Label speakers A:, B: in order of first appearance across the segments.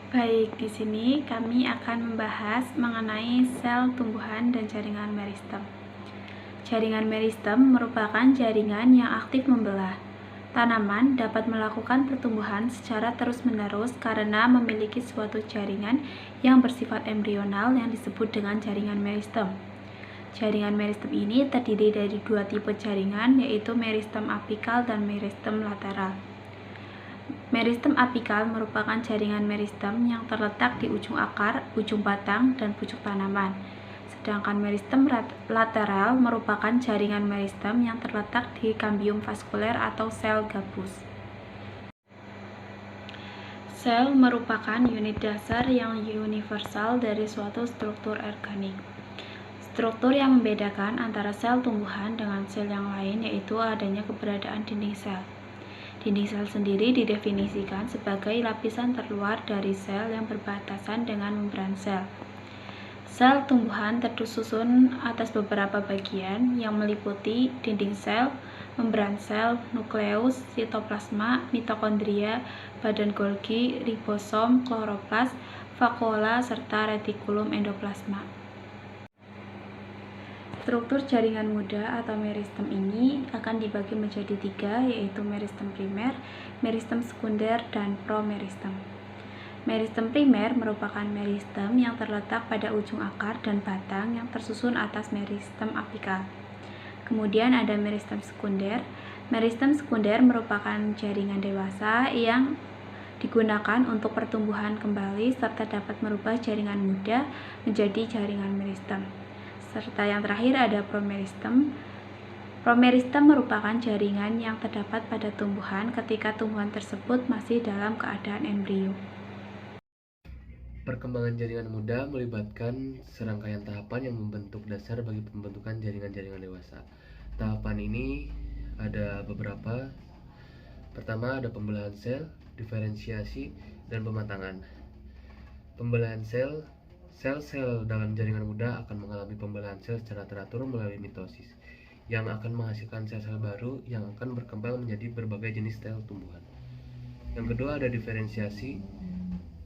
A: Baik, di sini kami akan membahas mengenai sel tumbuhan dan jaringan meristem. Jaringan meristem merupakan jaringan yang aktif membelah. Tanaman dapat melakukan pertumbuhan secara terus-menerus karena memiliki suatu jaringan yang bersifat embrional yang disebut dengan jaringan meristem. Jaringan meristem ini terdiri dari dua tipe jaringan, yaitu meristem apikal dan meristem lateral. Meristem apikal merupakan jaringan meristem yang terletak di ujung akar, ujung batang, dan pucuk tanaman. Sedangkan meristem lateral merupakan jaringan meristem yang terletak di kambium vaskuler atau sel gabus. Sel merupakan unit dasar yang universal dari suatu struktur organik. Struktur yang membedakan antara sel tumbuhan dengan sel yang lain yaitu adanya keberadaan dinding sel. Dinding sel sendiri didefinisikan sebagai lapisan terluar dari sel yang berbatasan dengan membran sel. Sel tumbuhan tersusun atas beberapa bagian yang meliputi dinding sel, membran sel, nukleus, sitoplasma, mitokondria, badan Golgi, ribosom, kloroplas, vakuola, serta retikulum endoplasma. Struktur jaringan muda atau meristem ini akan dibagi menjadi tiga, yaitu meristem primer, meristem sekunder, dan promeristem. Meristem primer merupakan meristem yang terletak pada ujung akar dan batang yang tersusun atas meristem apikal. Kemudian ada meristem sekunder. Meristem sekunder merupakan jaringan dewasa yang digunakan untuk pertumbuhan kembali serta dapat merubah jaringan muda menjadi jaringan meristem. Serta yang terakhir ada promeristem. Promeristem merupakan jaringan yang terdapat pada tumbuhan ketika tumbuhan tersebut masih dalam keadaan embrio.
B: Perkembangan jaringan muda melibatkan serangkaian tahapan yang membentuk dasar bagi pembentukan jaringan-jaringan dewasa. Tahapan ini ada beberapa. Pertama ada pembelahan sel, diferensiasi, dan pematangan. Pembelahan sel, sel-sel dalam jaringan muda akan mengalami pembelahan sel secara teratur melalui mitosis, yang akan menghasilkan sel-sel baru yang akan berkembang menjadi berbagai jenis sel tumbuhan. Yang kedua ada diferensiasi.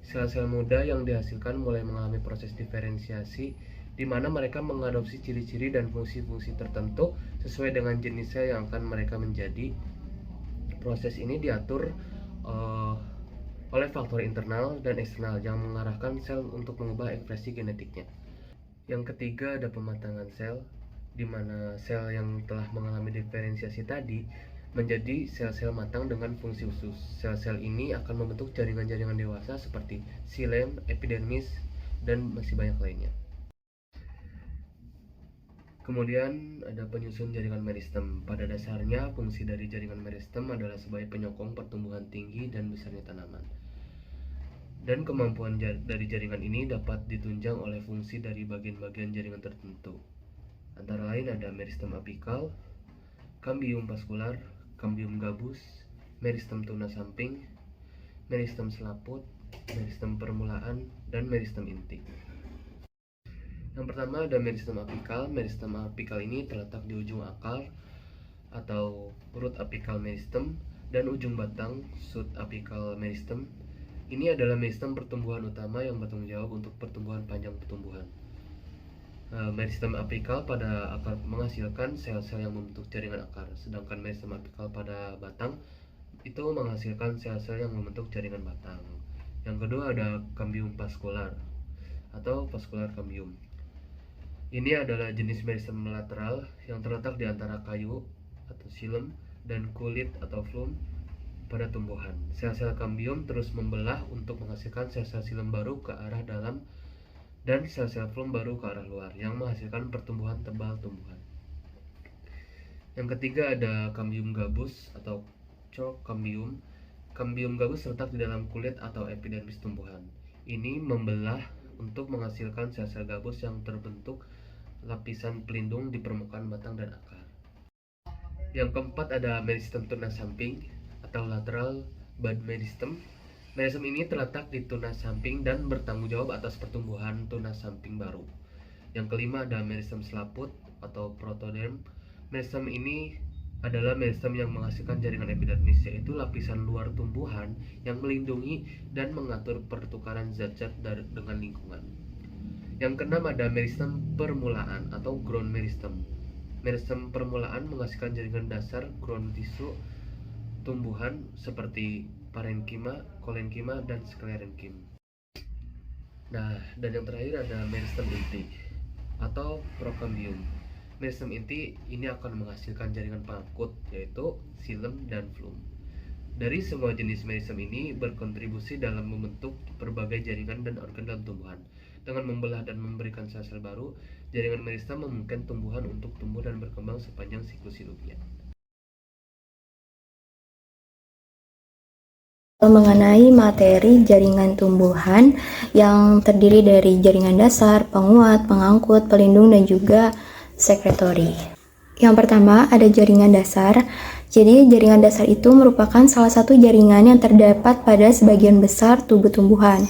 B: Sel-sel muda yang dihasilkan mulai mengalami proses diferensiasi di mana mereka mengadopsi ciri-ciri dan fungsi-fungsi tertentu sesuai dengan jenis sel yang akan mereka menjadi. Proses ini diatur oleh faktor internal dan eksternal yang mengarahkan sel untuk mengubah ekspresi genetiknya. Yang ketiga ada pematangan sel, di mana sel yang telah mengalami diferensiasi tadi menjadi sel-sel matang dengan fungsi khusus. Sel-sel ini akan membentuk jaringan-jaringan dewasa seperti xilem, epidermis, dan masih banyak lainnya. Kemudian ada penyusun jaringan meristem. Pada dasarnya, fungsi dari jaringan meristem adalah sebagai penyokong pertumbuhan tinggi dan besarnya tanaman. Dan kemampuan dari jaringan ini dapat ditunjang oleh fungsi dari bagian-bagian jaringan tertentu. Antara lain ada meristem apikal, kambium vaskular, kambium gabus, meristem tunas samping, meristem selaput, meristem permulaan, dan meristem inti. Yang pertama ada meristem apikal. Meristem apikal ini terletak di ujung akar atau root apical meristem dan ujung batang shoot apical meristem. Ini adalah meristem pertumbuhan utama yang bertanggung jawab untuk pertumbuhan panjang pertumbuhan. Meristem apikal pada akar menghasilkan sel-sel yang membentuk jaringan akar, sedangkan meristem apikal pada batang itu menghasilkan sel-sel yang membentuk jaringan batang. Yang kedua ada kambium vaskular atau vaskular kambium. Ini adalah jenis meristem lateral yang terletak di antara kayu atau xilem dan kulit atau phloem pada tumbuhan. Sel-sel kambium terus membelah untuk menghasilkan sel-sel xilem baru ke arah dalam dan sel-sel phloem baru ke arah luar yang menghasilkan pertumbuhan tebal tumbuhan. Yang ketiga ada kambium gabus atau chalk kambium. Kambium gabus terletak di dalam kulit atau epidermis tumbuhan. Ini membelah untuk menghasilkan sel-sel gabus yang terbentuk lapisan pelindung di permukaan batang dan akar. Yang keempat ada meristem tunas samping atau lateral bud meristem. Meristem ini terletak di tunas samping dan bertanggung jawab atas pertumbuhan tunas samping baru. Yang kelima ada meristem selaput atau protoderm. Meristem ini adalah meristem yang menghasilkan jaringan epidermis, yaitu lapisan luar tumbuhan yang melindungi dan mengatur pertukaran zat-zat dengan lingkungan. Yang keenam ada meristem permulaan atau ground meristem. Meristem permulaan menghasilkan jaringan dasar ground tisu tumbuhan seperti parenkima, kolenkima, dan sklerenkima. Nah, dan yang terakhir ada meristem inti atau prokambium. Meristem inti ini akan menghasilkan jaringan pengangkut, yaitu xilem dan phloem. Dari semua jenis meristem ini berkontribusi dalam membentuk berbagai jaringan dan organ dalam tumbuhan. Dengan membelah dan memberikan sel-sel baru, jaringan meristem memungkinkan tumbuhan untuk tumbuh dan berkembang sepanjang siklus hidupnya.
C: Mengenai materi jaringan tumbuhan yang terdiri dari jaringan dasar, penguat, pengangkut, pelindung, dan juga sekretori. Yang pertama ada jaringan dasar. Jadi jaringan dasar itu merupakan salah satu jaringan yang terdapat pada sebagian besar tubuh tumbuhan.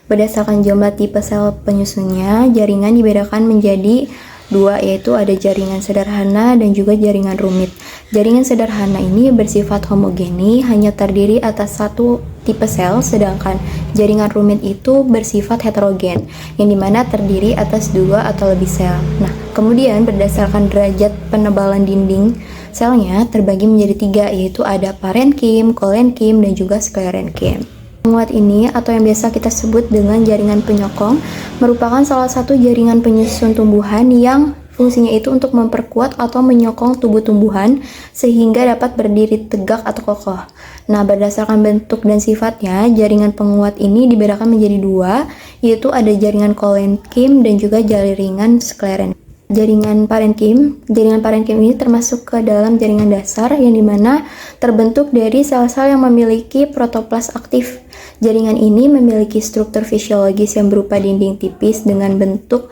C: Berdasarkan jumlah tipe sel penyusunnya, jaringan dibedakan menjadi dua, yaitu ada jaringan sederhana dan juga jaringan rumit. Jaringan sederhana ini bersifat homogeni, hanya terdiri atas satu tipe sel, sedangkan jaringan rumit itu bersifat heterogen, yang dimana terdiri atas dua atau lebih sel. Nah, kemudian berdasarkan derajat penebalan dinding selnya terbagi menjadi tiga, yaitu ada parenkim, kolenkim, dan juga sklerenkim. Penguat ini atau yang biasa kita sebut dengan jaringan penyokong merupakan salah satu jaringan penyusun tumbuhan yang fungsinya itu untuk memperkuat atau menyokong tubuh tumbuhan sehingga dapat berdiri tegak atau kokoh. Nah, berdasarkan bentuk dan sifatnya, jaringan penguat ini dibedakan menjadi dua, yaitu ada jaringan kolenkim dan juga jaringan sklerenkim. Jaringan parenkim ini termasuk ke dalam jaringan dasar yang dimana terbentuk dari sel-sel yang memiliki protoplas aktif. Jaringan ini memiliki struktur fisiologis yang berupa dinding tipis dengan bentuk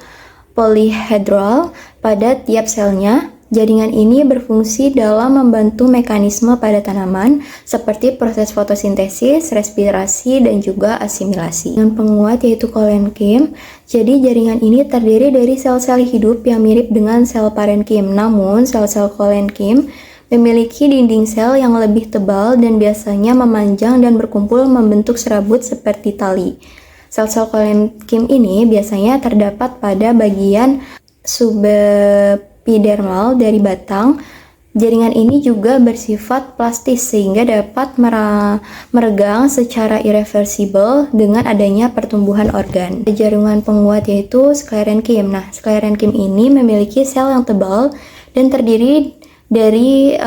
C: polyhedral pada tiap selnya. Jaringan ini berfungsi dalam membantu mekanisme pada tanaman seperti proses fotosintesis, respirasi, dan juga asimilasi. Dengan penguat yaitu kolenkim, jadi jaringan ini terdiri dari sel-sel hidup yang mirip dengan sel parenkim. Namun, sel-sel kolenkim memiliki dinding sel yang lebih tebal dan biasanya memanjang dan berkumpul membentuk serabut seperti tali. Sel-sel kolenkim ini biasanya terdapat pada bagian subepidermal dari batang. Jaringan ini juga bersifat plastis sehingga dapat meregang secara irreversibel dengan adanya pertumbuhan organ. Jaringan penguat yaitu sklerenkim. Nah, sklerenkim ini memiliki sel yang tebal dan terdiri dari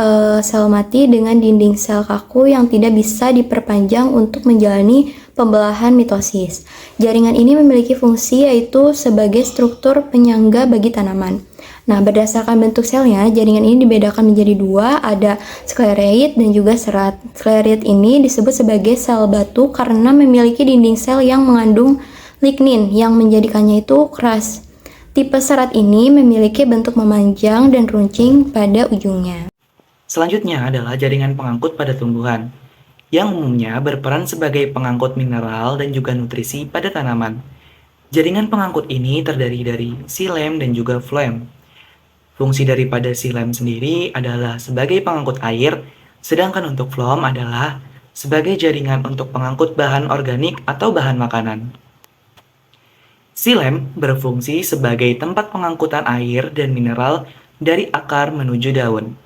C: sel mati dengan dinding sel kaku yang tidak bisa diperpanjang untuk menjalani pembelahan mitosis. Jaringan ini memiliki fungsi yaitu sebagai struktur penyangga bagi tanaman. Nah, berdasarkan bentuk selnya, jaringan ini dibedakan menjadi dua, ada sklereid dan juga serat. Sklereid ini disebut sebagai sel batu karena memiliki dinding sel yang mengandung lignin yang menjadikannya itu keras. Tipe serat ini memiliki bentuk memanjang dan runcing pada ujungnya.
D: Selanjutnya adalah jaringan pengangkut pada tumbuhan, yang umumnya berperan sebagai pengangkut mineral dan juga nutrisi pada tanaman. Jaringan pengangkut ini terdiri dari xilem dan juga phloem. Fungsi daripada xilem sendiri adalah sebagai pengangkut air, sedangkan untuk phloem adalah sebagai jaringan untuk pengangkut bahan organik atau bahan makanan. Xilem berfungsi sebagai tempat pengangkutan air dan mineral dari akar menuju daun.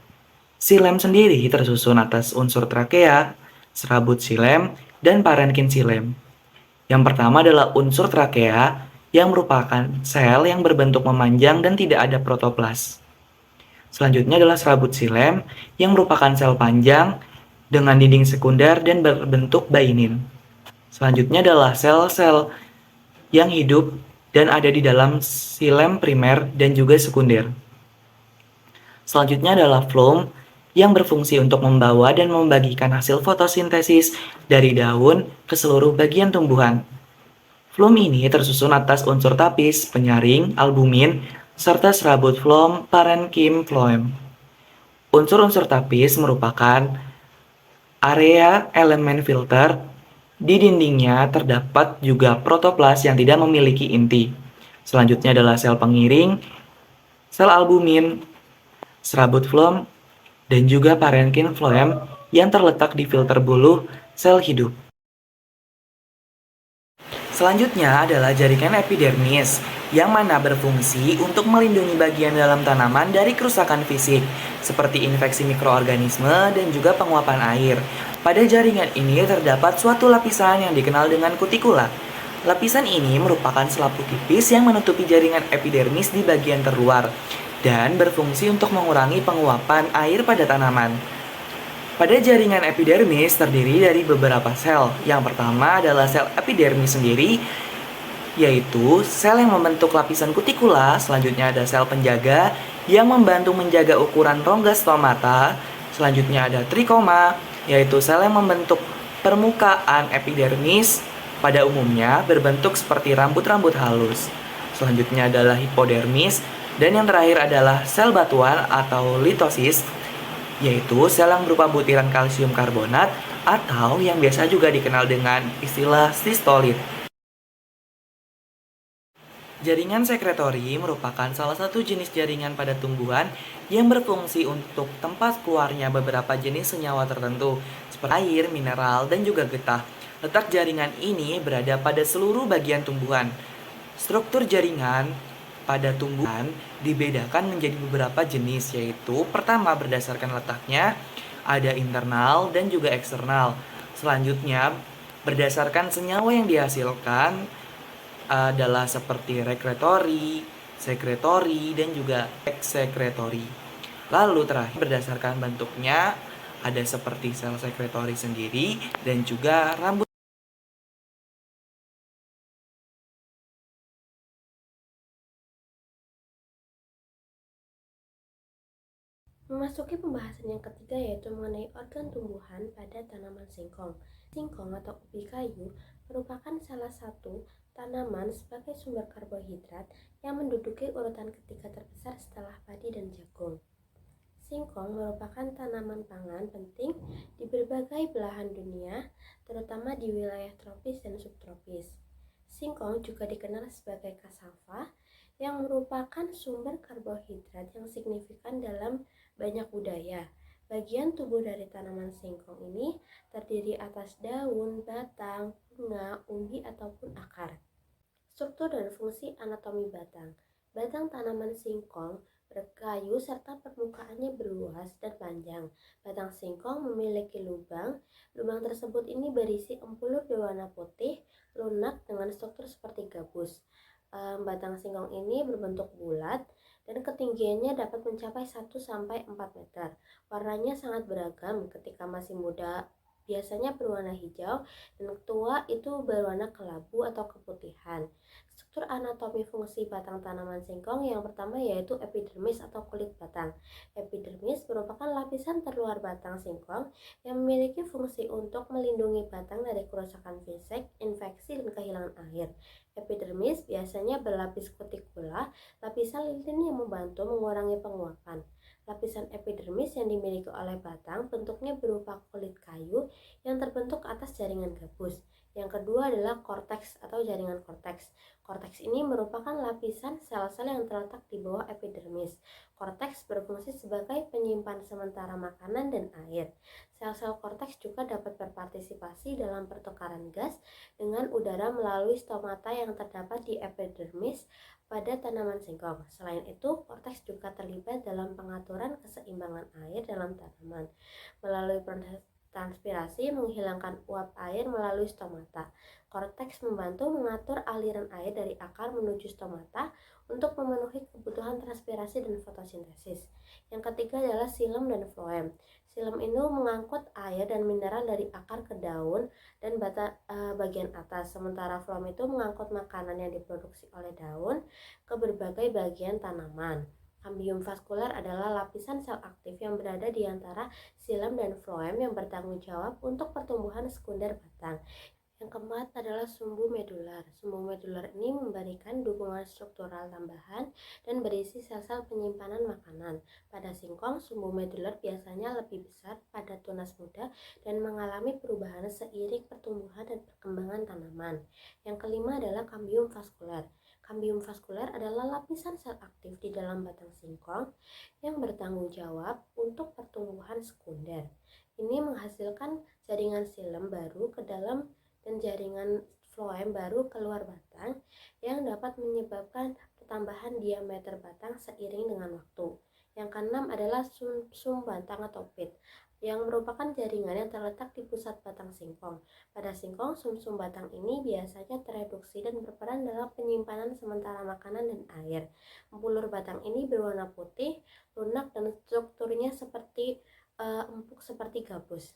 D: Xilem sendiri tersusun atas unsur trakea, serabut xilem, dan parenkim xilem. Yang pertama adalah unsur trakea yang merupakan sel yang berbentuk memanjang dan tidak ada protoplas. Selanjutnya adalah serabut xilem yang merupakan sel panjang dengan dinding sekunder dan berbentuk bainin. Selanjutnya adalah sel-sel yang hidup dan ada di dalam xilem primer dan juga sekunder. Selanjutnya adalah phloem yang berfungsi untuk membawa dan membagikan hasil fotosintesis dari daun ke seluruh bagian tumbuhan. Phloem ini tersusun atas unsur tapis, penyaring, albumin, serta serabut phloem, parenkim, phloem. Unsur-unsur tapis merupakan area elemen filter. Di dindingnya terdapat juga protoplas yang tidak memiliki inti. Selanjutnya adalah sel pengiring, sel albumin, serabut phloem, dan juga parenchyma phloem yang terletak di filter buluh sel hidup. Selanjutnya adalah jaringan epidermis, yang mana berfungsi untuk melindungi bagian dalam tanaman dari kerusakan fisik, seperti infeksi mikroorganisme dan juga penguapan air. Pada jaringan ini terdapat suatu lapisan yang dikenal dengan kutikula. Lapisan ini merupakan selaput tipis yang menutupi jaringan epidermis di bagian terluar, dan berfungsi untuk mengurangi penguapan air pada tanaman. Pada jaringan epidermis terdiri dari beberapa sel. Yang pertama adalah sel epidermis sendiri, yaitu sel yang membentuk lapisan kutikula. Selanjutnya ada sel penjaga yang membantu menjaga ukuran rongga stomata. Selanjutnya ada trikoma, yaitu sel yang membentuk permukaan epidermis, pada umumnya berbentuk seperti rambut-rambut halus. Selanjutnya adalah hipodermis, dan yang terakhir adalah sel batuan atau litosis, yaitu sel yang berupa butiran kalsium karbonat atau yang biasa juga dikenal dengan istilah sistolit. Jaringan sekretori merupakan salah satu jenis jaringan pada tumbuhan yang berfungsi untuk tempat keluarnya beberapa jenis senyawa tertentu seperti air, mineral, dan juga getah. Letak jaringan ini berada pada seluruh bagian tumbuhan. Struktur jaringan pada tumbuhan dibedakan menjadi beberapa jenis, yaitu pertama berdasarkan letaknya, ada internal dan juga eksternal. Selanjutnya berdasarkan senyawa yang dihasilkan adalah seperti rekretori, sekretori, dan juga eksekretori. Lalu terakhir berdasarkan bentuknya ada seperti sel sekretori sendiri dan juga rambut.
E: Memasuki pembahasan yang ketiga yaitu mengenai organ tumbuhan pada tanaman singkong. Singkong atau ubi kayu merupakan salah satu tanaman sebagai sumber karbohidrat yang menduduki urutan ketiga terbesar setelah padi dan jagung. Singkong merupakan tanaman pangan penting di berbagai belahan dunia, terutama di wilayah tropis dan subtropis. Singkong juga dikenal sebagai cassava yang merupakan sumber karbohidrat yang signifikan dalam banyak budaya. Bagian tubuh dari tanaman singkong ini terdiri atas daun, batang, bunga, umbi, ataupun akar. Struktur dan fungsi anatomi batang. Batang tanaman singkong berkayu serta permukaannya berluas dan panjang. Batang singkong memiliki lubang. Lubang tersebut ini berisi empulur berwarna putih, lunak dengan struktur seperti gabus. Batang singkong ini berbentuk bulat dan ketinggiannya dapat mencapai 1-4 meter. Warnanya sangat beragam, ketika masih muda biasanya berwarna hijau dan tua itu berwarna kelabu atau keputihan. Struktur anatomi fungsi batang tanaman singkong yang pertama yaitu epidermis atau kulit batang. Epidermis merupakan lapisan terluar batang singkong yang memiliki fungsi untuk melindungi batang dari kerusakan fisik, infeksi, dan kehilangan air. Epidermis biasanya berlapis kutikula, lapisan lilin yang membantu mengurangi penguapan. Lapisan epidermis yang dimiliki oleh batang bentuknya berupa kulit kayu yang terbentuk atas jaringan gabus. Yang kedua adalah korteks atau jaringan korteks. Korteks ini merupakan lapisan sel-sel yang terletak di bawah epidermis. Korteks berfungsi sebagai penyimpan sementara makanan dan air. Sel-sel korteks juga dapat berpartisipasi dalam pertukaran gas dengan udara melalui stomata yang terdapat di epidermis pada tanaman singkong. Selain itu, korteks juga terlibat dalam pengaturan keseimbangan air dalam tanaman melalui proses transpirasi menghilangkan uap air melalui stomata. Korteks membantu mengatur aliran air dari akar menuju stomata untuk memenuhi kebutuhan transpirasi dan fotosintesis. Yang ketiga adalah xilem dan phloem. Xilem itu mengangkut air dan mineral dari akar ke daun dan bagian atas, sementara phloem itu mengangkut makanan yang diproduksi oleh daun ke berbagai bagian tanaman. Kambium vaskular adalah lapisan sel aktif yang berada di antara xilem dan phloem yang bertanggung jawab untuk pertumbuhan sekunder batang. Yang keempat adalah sumbu medular. Sumbu medular ini memberikan dukungan struktural tambahan dan berisi sel-sel penyimpanan makanan. Pada singkong, sumbu medular biasanya lebih besar pada tunas muda dan mengalami perubahan seiring pertumbuhan dan perkembangan tanaman. Yang kelima adalah kambium vaskular. Kambium vaskuler adalah lapisan sel aktif di dalam batang singkong yang bertanggung jawab untuk pertumbuhan sekunder. Ini menghasilkan jaringan xilem baru ke dalam dan jaringan floem baru keluar batang yang dapat menyebabkan pertambahan diameter batang seiring dengan waktu. Yang keenam adalah sum batang atau pit, yang merupakan jaringan yang terletak di pusat batang singkong. Pada singkong, sum-sum batang ini biasanya tereduksi dan berperan dalam penyimpanan sementara makanan dan air. Empulur batang ini berwarna putih, lunak, dan strukturnya seperti empuk seperti gabus.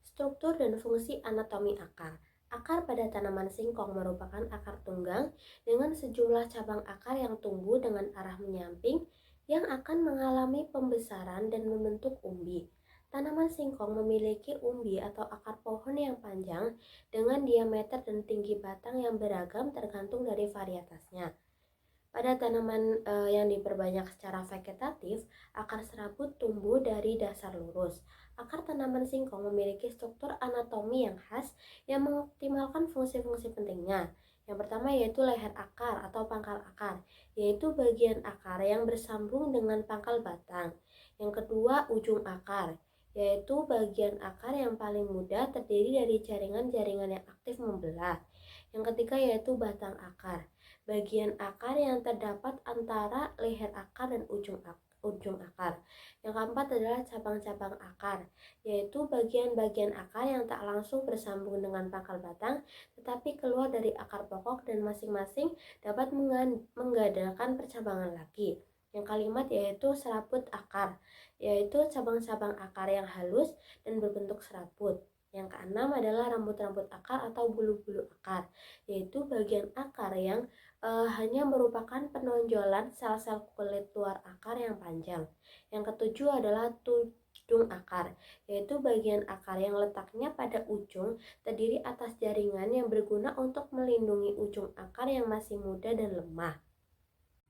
E: Struktur dan fungsi anatomi akar. Akar pada tanaman singkong merupakan akar tunggang dengan sejumlah cabang akar yang tumbuh dengan arah menyamping yang akan mengalami pembesaran dan membentuk umbi. Tanaman singkong memiliki umbi atau akar pohon yang panjang dengan diameter dan tinggi batang yang beragam tergantung dari varietasnya. Pada tanaman yang diperbanyak secara vegetatif, akar serabut tumbuh dari dasar lurus. Akar tanaman singkong memiliki struktur anatomi yang khas yang mengoptimalkan fungsi-fungsi pentingnya. Yang pertama yaitu leher akar atau pangkal akar, yaitu bagian akar yang bersambung dengan pangkal batang. Yang kedua, ujung akar, yaitu bagian akar yang paling mudah terdiri dari jaringan-jaringan yang aktif membelah. Yang ketiga yaitu batang akar, bagian akar yang terdapat antara leher akar dan ujung akar. Yang keempat adalah cabang-cabang akar, yaitu bagian-bagian akar yang tak langsung bersambung dengan pangkal batang, tetapi keluar dari akar pokok dan masing-masing dapat mengadakan percabangan lagi. Yang kelima yaitu serabut akar, yaitu cabang-cabang akar yang halus dan berbentuk serabut. Yang keenam adalah rambut-rambut akar atau bulu-bulu akar, yaitu bagian akar yang hanya merupakan penonjolan sel-sel kulit luar akar yang panjang. Yang ketujuh adalah tudung akar, yaitu bagian akar yang letaknya pada ujung terdiri atas jaringan yang berguna untuk melindungi ujung akar yang masih muda dan lemah.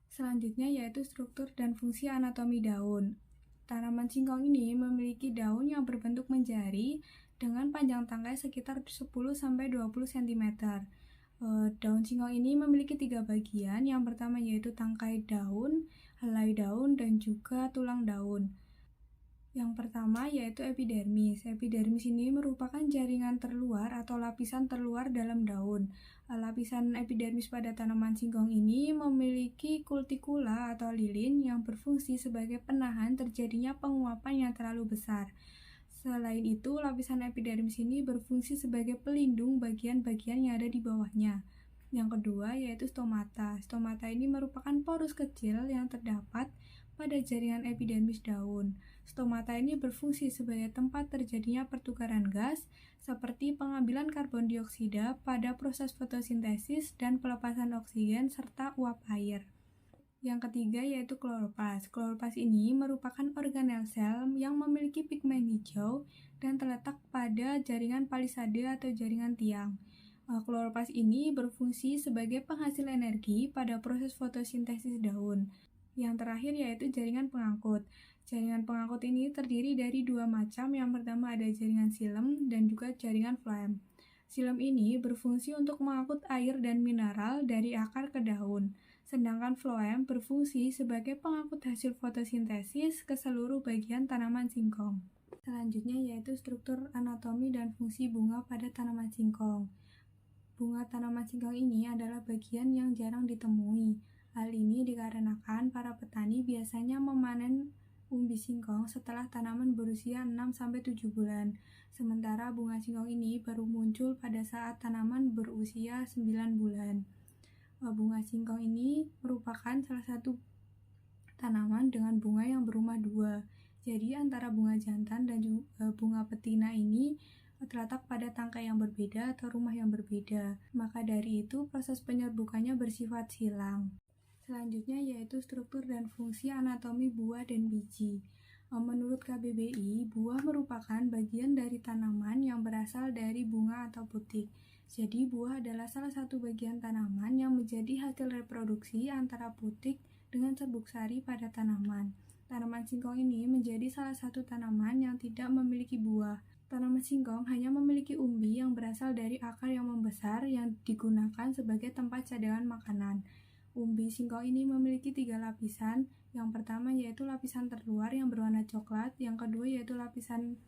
A: Selanjutnya yaitu struktur dan fungsi anatomi daun. Tanaman singkong ini memiliki daun yang berbentuk menjari dengan panjang tangkai sekitar 10-20 cm. Daun singkong ini memiliki 3 bagian. Yang pertama yaitu tangkai daun, helai daun, dan juga tulang daun. Yang pertama yaitu epidermis. Epidermis ini merupakan jaringan terluar atau lapisan terluar dalam daun. Lapisan epidermis pada tanaman singkong ini memiliki kutikula atau lilin yang berfungsi sebagai penahan terjadinya penguapan yang terlalu besar. Selain itu, lapisan epidermis ini berfungsi sebagai pelindung bagian-bagian yang ada di bawahnya. Yang kedua yaitu stomata. Stomata ini merupakan porus kecil yang terdapat pada jaringan epidermis daun. Stomata ini berfungsi sebagai tempat terjadinya pertukaran gas seperti pengambilan karbon dioksida pada proses fotosintesis dan pelepasan oksigen serta uap air. Yang ketiga yaitu kloroplas. Kloroplas ini merupakan organel sel yang memiliki pigmen hijau dan terletak pada jaringan palisade atau jaringan tiang. Kloroplas ini berfungsi sebagai penghasil energi pada proses fotosintesis daun. Yang terakhir yaitu jaringan pengangkut. Jaringan pengangkut ini terdiri dari 2 macam. Yang pertama ada jaringan xilem dan juga jaringan floem. Xilem ini berfungsi untuk mengangkut air dan mineral dari akar ke daun. Sedangkan floem berfungsi sebagai pengangkut hasil fotosintesis ke seluruh bagian tanaman singkong. Selanjutnya yaitu struktur anatomi dan fungsi bunga pada tanaman singkong. Bunga tanaman singkong ini adalah bagian yang jarang ditemui. Hal ini dikarenakan para petani biasanya memanen umbi singkong setelah tanaman berusia 6-7 bulan. Sementara bunga singkong ini baru muncul pada saat tanaman berusia 9 bulan. Bunga singkong ini merupakan salah satu tanaman dengan bunga yang berumah 2. Jadi antara bunga jantan dan bunga betina ini terletak pada tangkai yang berbeda atau rumah yang berbeda. Maka dari itu proses penyerbukannya bersifat silang. Selanjutnya yaitu struktur dan fungsi anatomi buah dan biji. Menurut KBBI, buah merupakan bagian dari tanaman yang berasal dari bunga atau putik. Jadi buah adalah salah satu bagian tanaman yang menjadi hasil reproduksi antara putik dengan serbuk sari pada tanaman. Tanaman singkong ini menjadi salah satu tanaman yang tidak memiliki buah. Tanaman singkong hanya memiliki umbi yang berasal dari akar yang membesar yang digunakan sebagai tempat cadangan makanan. Umbi singkong ini memiliki 3 lapisan. Yang pertama yaitu lapisan terluar yang berwarna coklat, yang kedua yaitu lapisan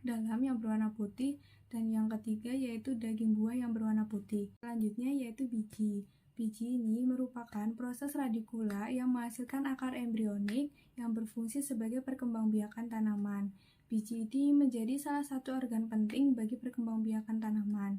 A: dalam yang berwarna putih, dan yang ketiga yaitu daging buah yang berwarna putih. Selanjutnya yaitu biji. Biji ini merupakan proses radikula yang menghasilkan akar embrionik yang berfungsi sebagai perkembangbiakan tanaman. Biji ini menjadi salah satu organ penting bagi perkembangbiakan tanaman.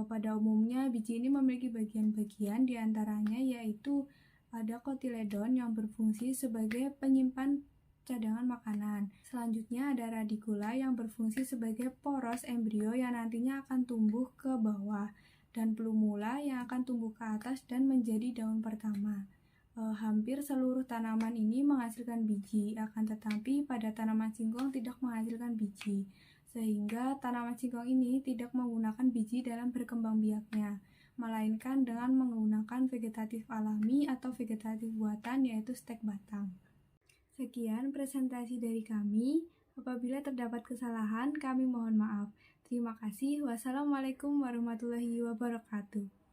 A: Pada umumnya, biji ini memiliki bagian-bagian diantaranya yaitu ada kotiledon yang berfungsi sebagai penyimpan cadangan makanan. Selanjutnya ada radikula yang berfungsi sebagai poros embrio yang nantinya akan tumbuh ke bawah, dan plumula yang akan tumbuh ke atas dan menjadi daun pertama. Hampir seluruh tanaman ini menghasilkan biji, akan tetapi pada tanaman singkong tidak menghasilkan biji, sehingga tanaman singkong ini tidak menggunakan biji dalam berkembang biaknya, melainkan dengan menggunakan vegetatif alami atau vegetatif buatan yaitu stek batang. Sekian presentasi dari kami. Apabila terdapat kesalahan, kami mohon maaf. Terima kasih. Wassalamualaikum warahmatullahi wabarakatuh.